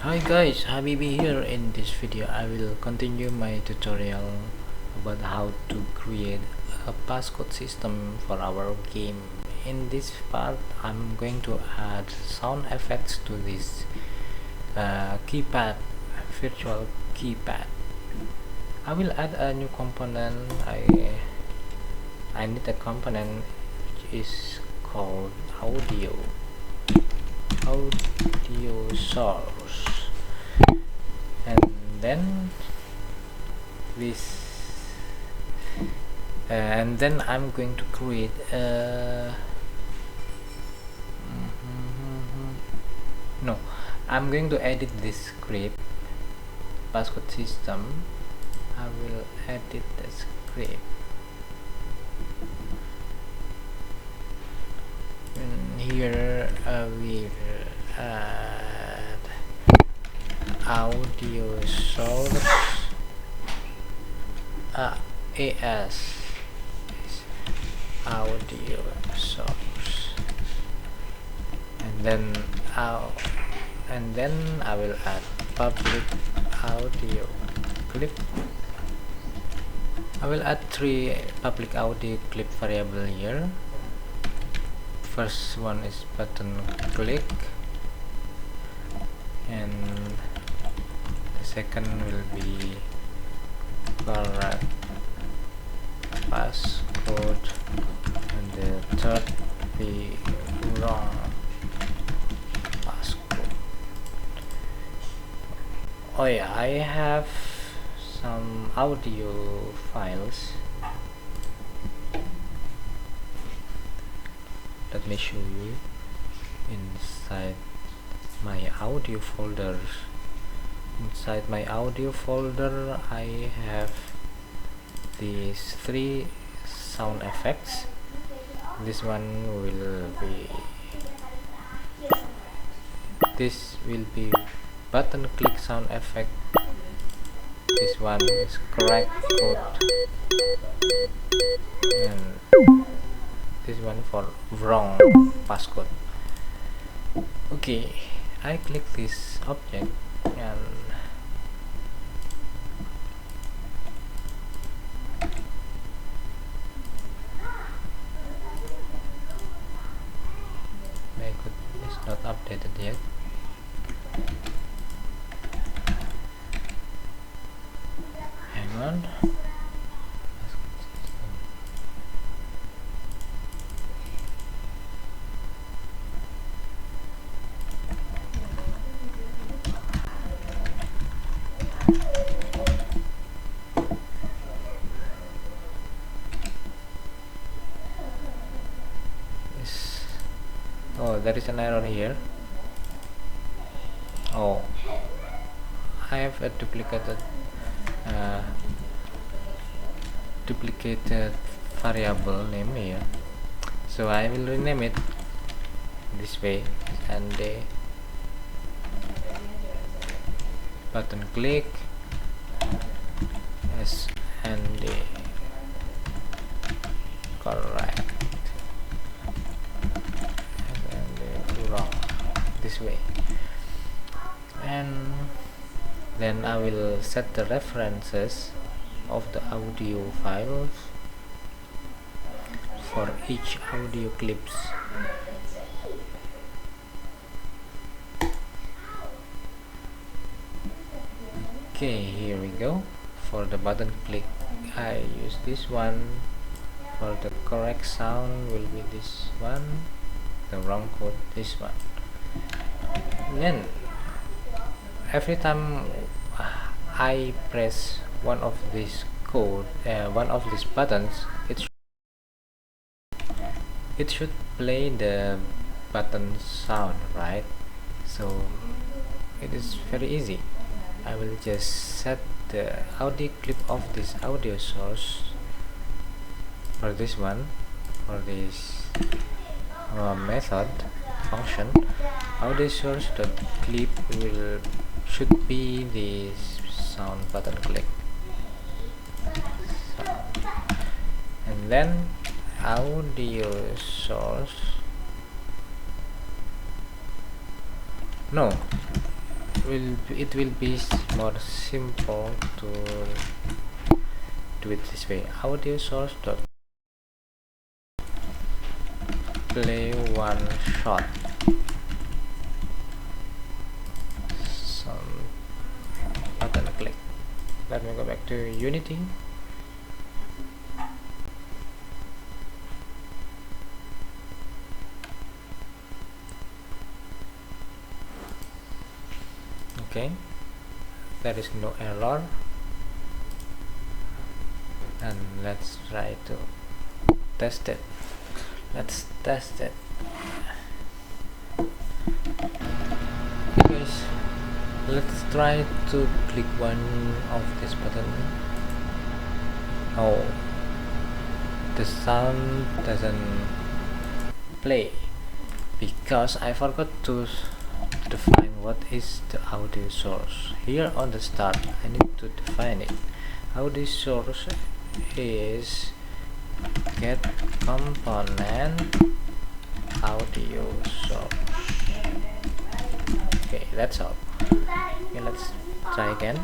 Hi guys, Habibi here. In this video I will continue my tutorial about how to create a passcode system for our game. In this part I'm going to add sound effects to this keypad, virtual keypad. I will add a new component. I need a component which is called audio source, and then this and then I'm going to create a no I'm going to edit this script passcode system. I will edit the script, and here I will add audio source as audio source, and then I will add public audio clip. I will add 3 public audio clip variable here. First one is button click, and the second will be correct passcode, and the third be wrong passcode. Oh yeah, I have some audio files. Let me show you. Inside my audio folder I have these 3 sound effects. This will be button click sound effect. This one is correct code, and this one for wrong passcode. Okay, I click this object, and my code is not updated yet. Hang on. Oh, there is an error here. Oh, I have a duplicated variable name here, so I will rename it this way, and the button click as and the correct and the wrong, this way. And then I will set the references of the audio files for each audio clips. Okay, here we go. For the button click, I use this one. For the correct sound will be this one, the wrong code this one. Then every time I press one of these buttons, it should play the button sound, right? So it is very easy. I will just set the audio clip of this audio source for this one, for this method function. Audio source dot clip should be this sound button click sound. And then audio source, no, it will be more simple to do it this way. Audio source dot play one shot. Some button click. Let me go back to Unity. Okay, there is no error, and let's try to test it. Let's test it. Guys, let's try to click one of this button. Oh, the sound doesn't play because I forgot to define what is the audio source. Here on the start I need to define it. Audio source is get component audio source. Okay, that's all. Okay, let's try again.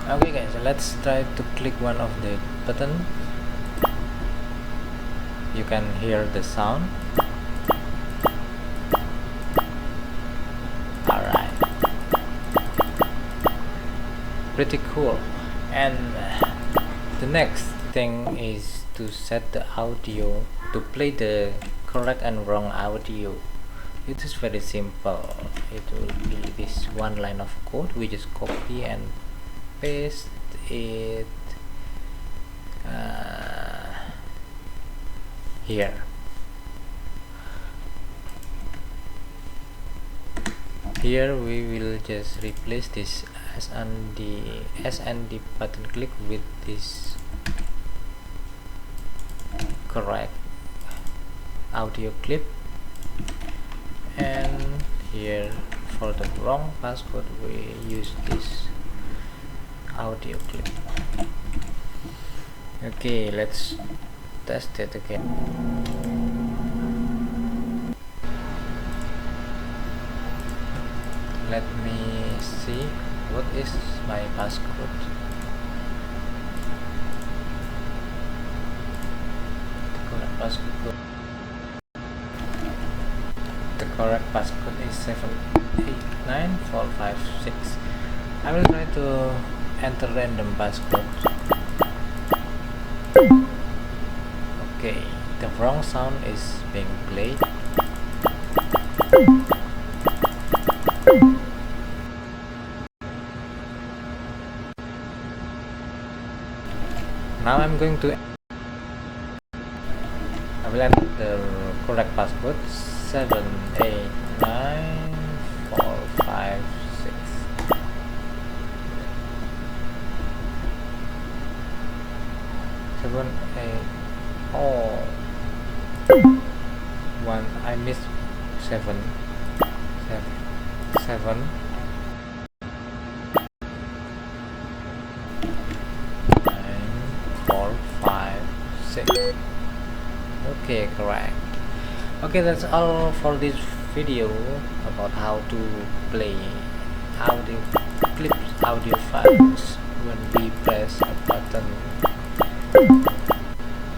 Okay guys, let's try to click one of the button. You can hear the sound. Alright, pretty cool. And the next thing is to set the audio to play the correct and wrong audio. It is very simple. It will be this one line of code. We just copy and paste it here. Here we will just replace this SND button click with this correct audio clip, and here for the wrong passcode we use this audio clip. Okay, let's test it again. Let me see what is my passcode. The correct passcode is 789456. I will try to enter random passcode. Okay, the wrong sound is being played. Now I'm going to I will enter the correct passcode 789456. 1. I missed 7. 945 6. Okay, correct. Okay, that's all for this video about how to play audio clips, audio files when we press a button.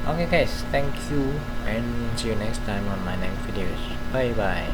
Okay guys, thank you and see you next time on my next videos. Bye bye.